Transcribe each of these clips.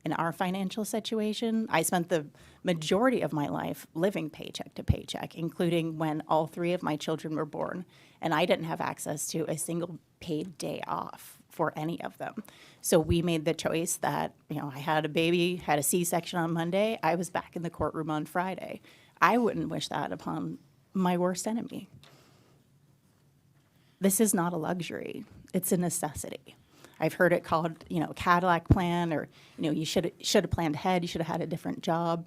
in our financial situation. I spent the majority of my life living paycheck to paycheck, including when all three of my children were born, and I didn't have access to a single paid day off for any of them. So we made the choice that, I had a baby, had a C-section on Monday, I was back in the courtroom on Friday. I wouldn't wish that upon my worst enemy. This is not a luxury, it's a necessity. I've heard it called, Cadillac plan, or, you should have planned ahead, you should have had a different job.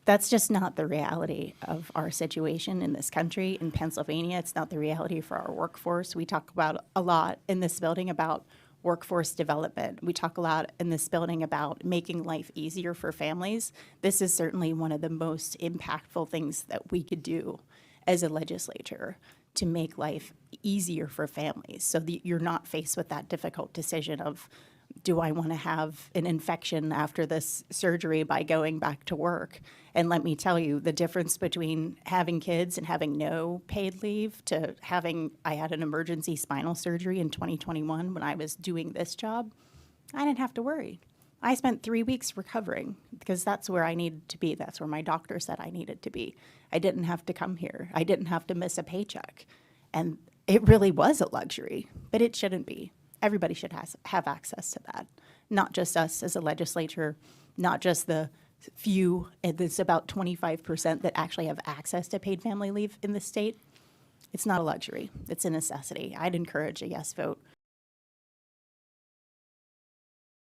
That's just not the reality of our situation in this country. In Pennsylvania, it's not the reality for our workforce. We talk about a lot in this building about workforce development. We talk a lot in this building about making life easier for families. This is certainly one of the most impactful things that we could do as a legislature to make life easier for families so that you're not faced with that difficult decision of, do I want to have an infection after this surgery by going back to work? And let me tell you, the difference between having kids and having no paid leave to I had an emergency spinal surgery in 2021 when I was doing this job. I didn't have to worry. I spent 3 weeks recovering because that's where I needed to be. That's where my doctor said I needed to be. I didn't have to come here. I didn't have to miss a paycheck. And it really was a luxury, but it shouldn't be. Everybody should have access to that, not just us as a legislature, not just the few, it's about 25% that actually have access to paid family leave in the state. It's not a luxury. It's a necessity. I'd encourage a yes vote